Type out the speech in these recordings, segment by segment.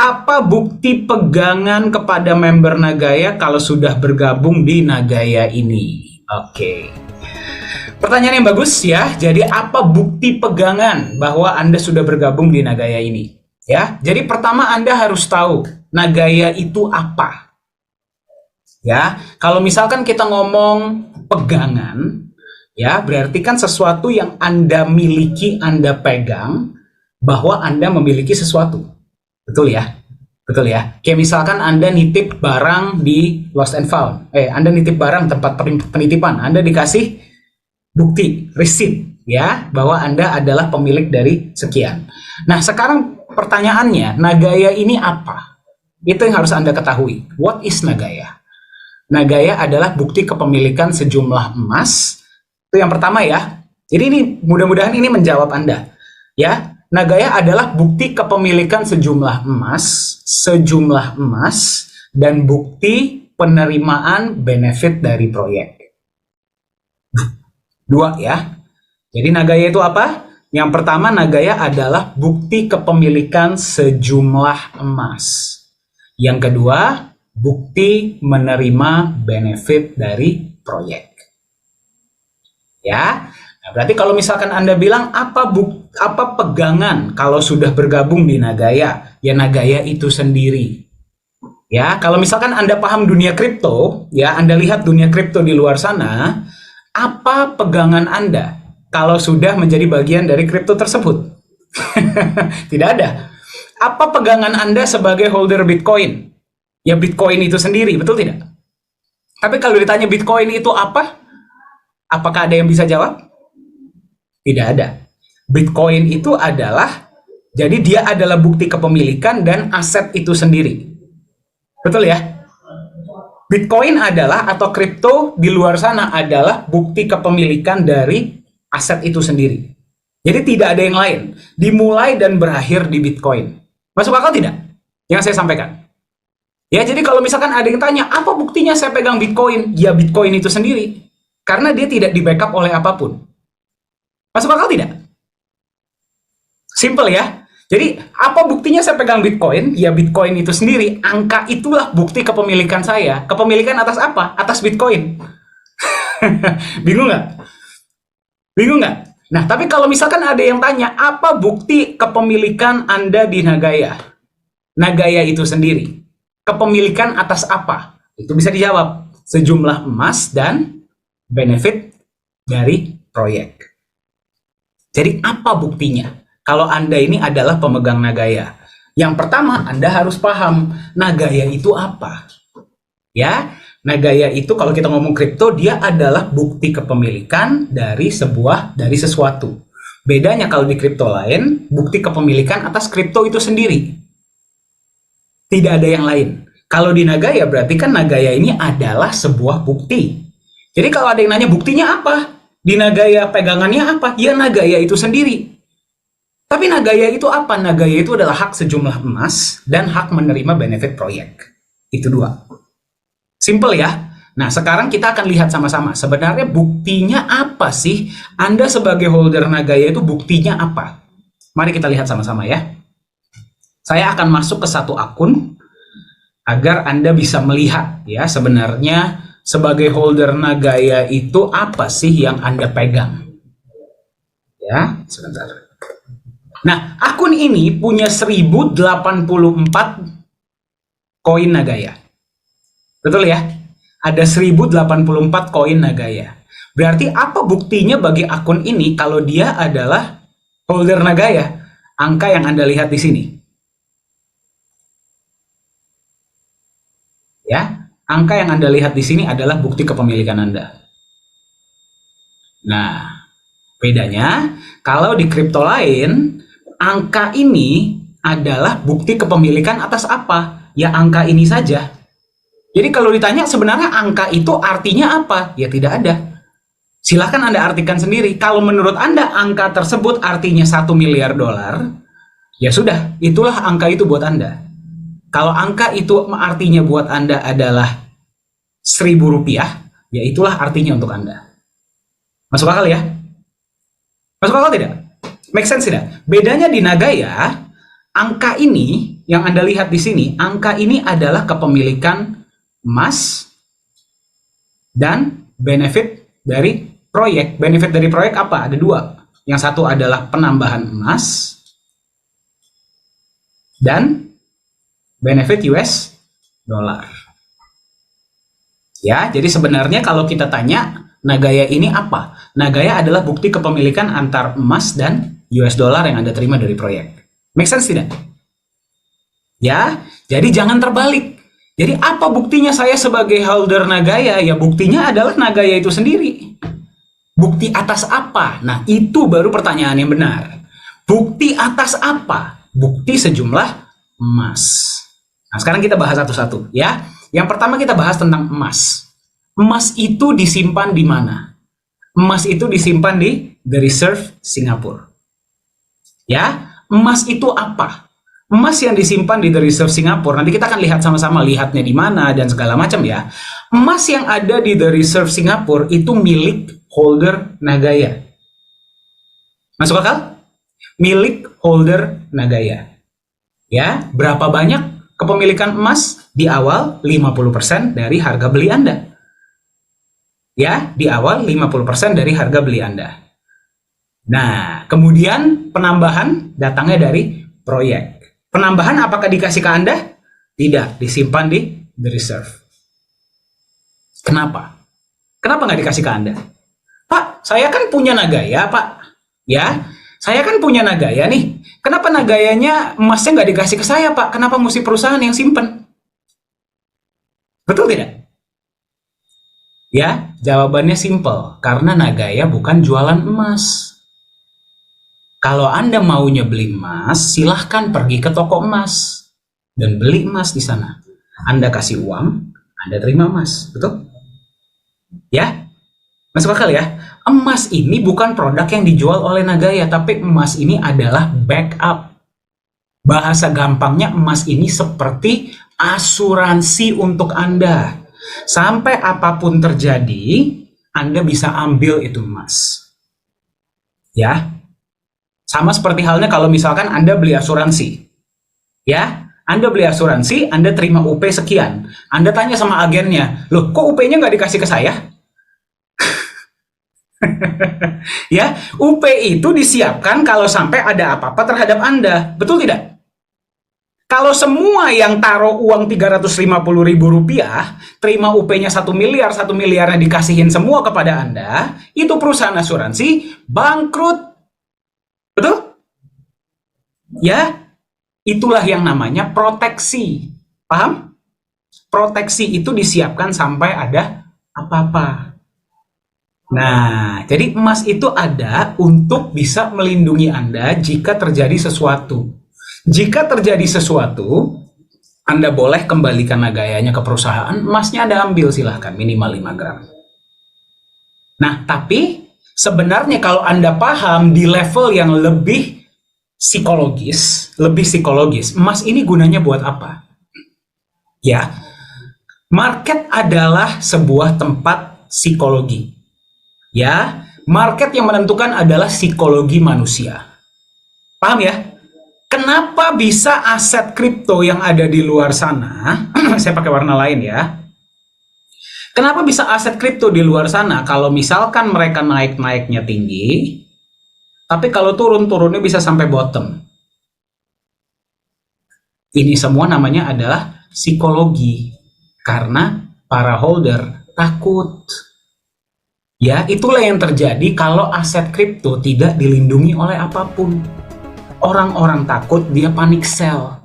apa bukti pegangan kepada member Nagaya kalau sudah bergabung di Nagaya ini? Oke. Pertanyaan yang bagus ya. Jadi apa bukti pegangan bahwa Anda sudah bergabung di Nagaya ini? Ya. Jadi pertama Anda harus tahu Nagaya itu apa. Ya. Kalau misalkan kita ngomong pegangan, ya, berarti kan sesuatu yang Anda miliki, Anda pegang, bahwa Anda memiliki sesuatu. Betul ya? Betul ya? Kayak misalkan Anda nitip barang di Lost and Found. Anda nitip barang tempat penitipan. Anda dikasih bukti, receipt, ya, bahwa Anda adalah pemilik dari sekian. Nah, sekarang pertanyaannya, Nagaya ini apa? Itu yang harus Anda ketahui. What is Nagaya? Nagaya adalah bukti kepemilikan sejumlah emas. Itu yang pertama ya. Jadi ini mudah-mudahan ini menjawab Anda. Ya. Nagaya adalah bukti kepemilikan sejumlah emas dan bukti penerimaan benefit dari proyek. Dua ya. Jadi Nagaya itu apa? Yang pertama, Nagaya adalah bukti kepemilikan sejumlah emas. Yang kedua, bukti menerima benefit dari proyek. Ya. Nah, berarti kalau misalkan Anda bilang apa pegangan kalau sudah bergabung di Nagaya, ya Nagaya itu sendiri. Ya, kalau misalkan Anda paham dunia kripto, ya Anda lihat dunia kripto di luar sana, apa pegangan Anda kalau sudah menjadi bagian dari kripto tersebut? Tidak ada. Apa pegangan Anda sebagai holder Bitcoin? Ya Bitcoin itu sendiri, betul tidak? Tapi kalau ditanya Bitcoin itu apa? Apakah ada yang bisa jawab? Tidak ada. Bitcoin itu adalah, jadi dia adalah bukti kepemilikan dan aset itu sendiri. Betul ya? Bitcoin adalah, atau kripto di luar sana adalah bukti kepemilikan dari aset itu sendiri. Jadi tidak ada yang lain. Dimulai dan berakhir di Bitcoin. Masuk akal tidak? Yang saya sampaikan. Ya, jadi kalau misalkan ada yang tanya, apa buktinya saya pegang Bitcoin? Ya Bitcoin itu sendiri. Karena dia tidak di-backup oleh apapun. Masuk akal tidak? Simple ya. Jadi apa buktinya saya pegang Bitcoin? Ya Bitcoin itu sendiri. Angka itulah bukti kepemilikan saya. Kepemilikan atas apa? Atas Bitcoin. Bingung nggak? Bingung nggak? Nah, tapi kalau misalkan ada yang tanya, apa bukti kepemilikan Anda di Nagaya? Nagaya itu sendiri. Kepemilikan atas apa? Itu bisa dijawab. Sejumlah emas dan benefit dari proyek. Jadi apa buktinya? Kalau Anda ini adalah pemegang Nagaya. Yang pertama, Anda harus paham Nagaya itu apa. Ya, Nagaya itu kalau kita ngomong kripto, dia adalah bukti kepemilikan dari sesuatu. Bedanya kalau di kripto lain, bukti kepemilikan atas kripto itu sendiri. Tidak ada yang lain. Kalau di Nagaya berarti kan Nagaya ini adalah sebuah bukti. Jadi kalau ada yang nanya buktinya apa? Di Nagaya pegangannya apa? Ya Nagaya itu sendiri. Tapi Nagaya itu apa? Nagaya itu adalah hak sejumlah emas dan hak menerima benefit proyek. Itu dua. Simple ya. Nah, sekarang kita akan lihat sama-sama. Sebenarnya buktinya apa sih? Anda sebagai holder Nagaya itu buktinya apa? Mari kita lihat sama-sama ya. Saya akan masuk ke satu akun agar Anda bisa melihat ya sebenarnya sebagai holder Nagaya itu apa sih yang Anda pegang? Ya, sebentar. Nah, akun ini punya 1084 koin Nagaya. Betul ya? Ada 1084 koin Nagaya. Berarti apa buktinya bagi akun ini kalau dia adalah holder Nagaya? Angka yang Anda lihat di sini. Ya, angka yang Anda lihat di sini adalah bukti kepemilikan Anda. Nah, bedanya kalau di kripto lain, angka ini adalah bukti kepemilikan atas apa? Ya angka ini saja. Jadi kalau ditanya sebenarnya angka itu artinya apa? Ya tidak ada. Silahkan Anda artikan sendiri. Kalau menurut Anda angka tersebut artinya 1 miliar dolar, ya sudah, itulah angka itu buat Anda. Kalau angka itu artinya buat Anda adalah 1.000 rupiah, ya itulah artinya untuk Anda. Masuk akal ya? Masuk akal tidak? Make sense tidak? Bedanya di Nagaya, angka ini yang Anda lihat di sini, angka ini adalah kepemilikan emas dan benefit dari proyek. Benefit dari proyek apa? Ada dua. Yang satu adalah penambahan emas dan benefit US dollar. Ya, jadi sebenarnya kalau kita tanya Nagaya ini apa? Nagaya adalah bukti kepemilikan antar emas dan US dollar yang Anda terima dari proyek. Make sense tidak? Ya, jadi jangan terbalik. Jadi apa buktinya saya sebagai holder Nagaya? Ya buktinya adalah Nagaya itu sendiri. Bukti atas apa? Nah, itu baru pertanyaan yang benar. Bukti atas apa? Bukti sejumlah emas. Nah, sekarang kita bahas satu-satu ya. Yang pertama kita bahas tentang emas. Emas itu disimpan di mana? Emas itu disimpan di The Reserve Singapura. Ya, emas itu apa? Emas yang disimpan di The Reserve Singapura, nanti kita akan lihat sama-sama lihatnya di mana dan segala macam ya. Emas yang ada di The Reserve Singapura itu milik holder Nagaya. Masuk akal? Milik holder Nagaya. Ya, berapa banyak kepemilikan emas? Di awal 50% dari harga beli Anda. Ya, di awal 50% dari harga beli Anda. Nah, kemudian penambahan datangnya dari proyek. Penambahan apakah dikasih ke Anda? Tidak, disimpan di The Reserve. Kenapa? Kenapa nggak dikasih ke Anda? Pak, saya kan punya Nagaya, Pak. Ya, saya kan punya Nagaya nih. Kenapa Nagayanya emasnya nggak dikasih ke saya, Pak? Kenapa mesti perusahaan yang simpen? Betul tidak? Ya, jawabannya simple. Karena Nagaya bukan jualan emas. Kalau Anda maunya beli emas, silahkan pergi ke toko emas dan beli emas di sana. Anda kasih uang, Anda terima emas. Betul? Ya? Masuk akal ya? Emas ini bukan produk yang dijual oleh Nagaya, tapi emas ini adalah backup. Bahasa gampangnya emas ini seperti asuransi untuk Anda. Sampai apapun terjadi, Anda bisa ambil itu emas. Ya? Sama seperti halnya kalau misalkan Anda beli asuransi. Ya? Anda beli asuransi, Anda terima UP sekian. Anda tanya sama agennya, loh kok UP-nya nggak dikasih ke saya? Ya, UP itu disiapkan kalau sampai ada apa-apa terhadap Anda. Betul tidak? Kalau semua yang taruh uang Rp350.000, terima UP-nya 1 miliar, 1 miliarnya dikasihin semua kepada Anda, itu perusahaan asuransi bangkrut. Betul? Ya, itulah yang namanya proteksi. Paham? Proteksi itu disiapkan sampai ada apa-apa. Nah, jadi emas itu ada untuk bisa melindungi Anda jika terjadi sesuatu. Jika terjadi sesuatu, Anda boleh kembalikan Nagayanya ke perusahaan, emasnya Anda ambil silahkan, minimal 5 gram. Nah, tapi sebenarnya kalau Anda paham di level yang lebih psikologis, emas ini gunanya buat apa? Ya, market adalah sebuah tempat psikologi. Ya, market yang menentukan adalah psikologi manusia. Paham ya? Kenapa bisa aset kripto yang ada di luar sana, saya pakai warna lain ya. Kenapa bisa aset kripto di luar sana kalau misalkan mereka naik-naiknya tinggi, tapi kalau turun-turunnya bisa sampai bottom? Ini semua namanya adalah psikologi. Karena para holder takut. Ya, itulah yang terjadi kalau aset kripto tidak dilindungi oleh apapun. Orang-orang takut, dia panik sell.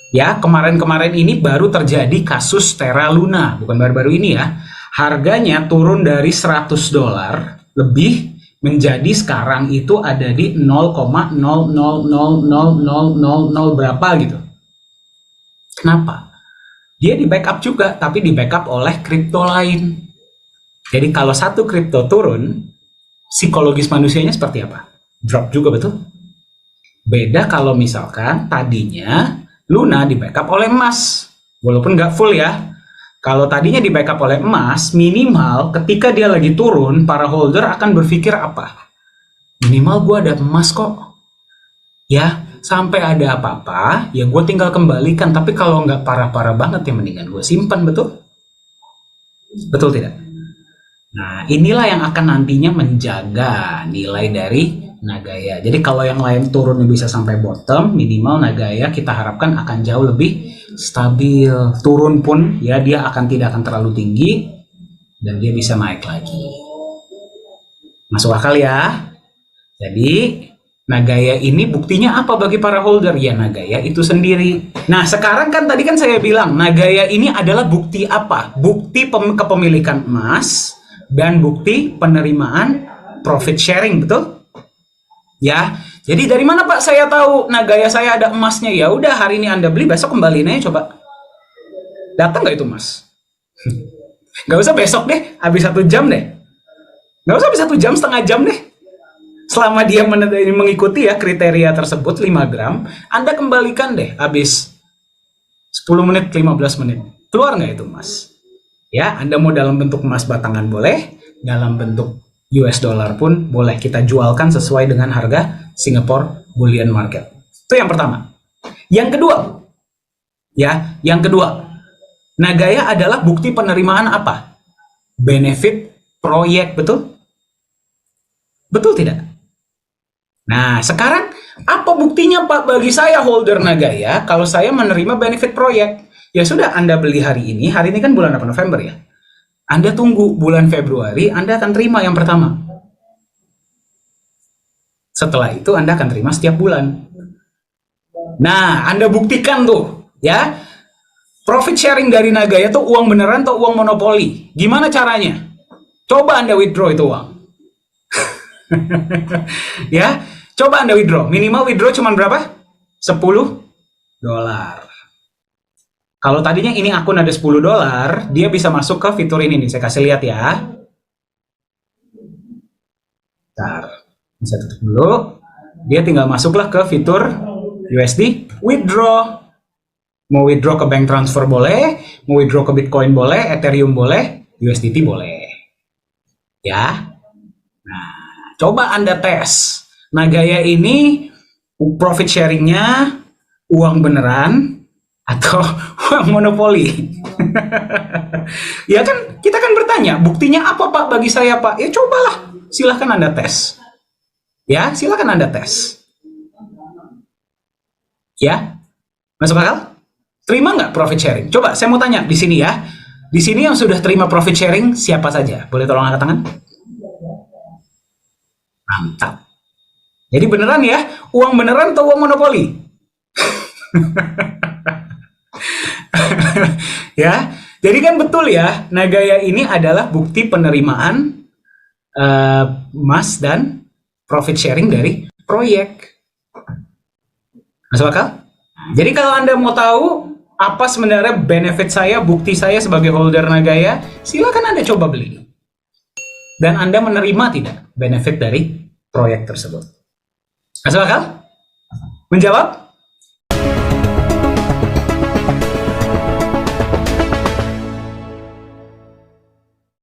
Ya, kemarin-kemarin ini baru terjadi kasus Terra Luna, bukan baru-baru ini ya. Harganya turun dari $100 lebih menjadi sekarang itu ada di 0,000000 berapa gitu. Kenapa? Dia di backup juga, tapi di backup oleh kripto lain. Jadi kalau satu kripto turun, psikologis manusianya seperti apa? Drop juga, betul? Beda kalau misalkan tadinya Luna di backup oleh emas, walaupun nggak full ya. Kalau tadinya di backup oleh emas, minimal ketika dia lagi turun, para holder akan berpikir apa? Minimal gue ada emas kok. Ya, sampai ada apa-apa, ya gue tinggal kembalikan. Tapi kalau nggak parah-parah banget ya mendingan gue simpan, betul? Betul tidak? Nah, inilah yang akan nantinya menjaga nilai dari Nagaya. Jadi kalau yang lain turun bisa sampai bottom, minimal Nagaya kita harapkan akan jauh lebih stabil. Turun pun ya dia tidak akan terlalu tinggi dan dia bisa naik lagi. Masuk akal ya? Jadi Nagaya ini buktinya apa bagi para holder? Ya Nagaya itu sendiri. Nah sekarang kan tadi kan saya bilang Nagaya ini adalah bukti apa? Bukti kepemilikan emas dan bukti penerimaan profit sharing, betul? Ya, jadi dari mana Pak saya tahu Nagaya saya ada emasnya? Ya udah hari ini Anda beli, besok kembaliin aja coba. Datang nggak itu emas? Nggak usah besok deh, habis 1 jam deh. Nggak usah habis 1 jam, setengah jam deh. Selama dia mengikuti ya kriteria tersebut 5 gram, Anda kembalikan deh habis 10 menit, 15 menit. Keluar nggak itu emas? Ya, Anda mau dalam bentuk emas batangan boleh, dalam bentuk US dollar pun boleh kita jualkan sesuai dengan harga Singapore Bullion Market. Itu yang pertama. Yang kedua, ya, yang kedua, Nagaya adalah bukti penerimaan apa? Benefit proyek, betul? Betul tidak? Nah, sekarang apa buktinya Pak bagi saya holder Nagaya kalau saya menerima benefit proyek? Ya sudah, Anda beli hari ini kan bulan apa? November ya? Anda tunggu bulan Februari, Anda akan terima yang pertama. Setelah itu Anda akan terima setiap bulan. Nah, Anda buktikan tuh, ya. Profit sharing dari Nagaya tuh uang beneran atau uang monopoli? Gimana caranya? Coba Anda withdraw itu uang. Ya, coba Anda withdraw. Minimal withdraw cuma berapa? $10. Kalau tadinya ini akun ada $10, dia bisa masuk ke fitur ini nih. Saya kasih lihat ya. Bentar, bisa tutup dulu. Dia tinggal masuklah ke fitur USD withdraw. Mau withdraw ke bank transfer boleh, mau withdraw ke Bitcoin boleh, Ethereum boleh, USDT boleh. Ya. Nah, coba Anda tes. Nagaya ini profit sharingnya uang beneran atau uang monopoli? Ya kan, kita kan bertanya, buktinya apa Pak bagi saya Pak? Ya cobalah, silahkan Anda tes. Ya, silahkan Anda tes. Ya, masuk akal? Terima nggak profit sharing? Coba, saya mau tanya di sini ya. Di sini yang sudah terima profit sharing siapa saja? Boleh tolong angkat tangan? Mantap. Jadi beneran ya, uang beneran atau uang monopoli? Ya, jadi kan betul ya, Nagaya ini adalah bukti penerimaan emas dan profit sharing dari proyek. Masuk akal? Jadi kalau Anda mau tahu apa sebenarnya benefit saya, bukti saya sebagai holder Nagaya, silakan Anda coba beli. Dan Anda menerima tidak benefit dari proyek tersebut? Masuk akal? Menjawab?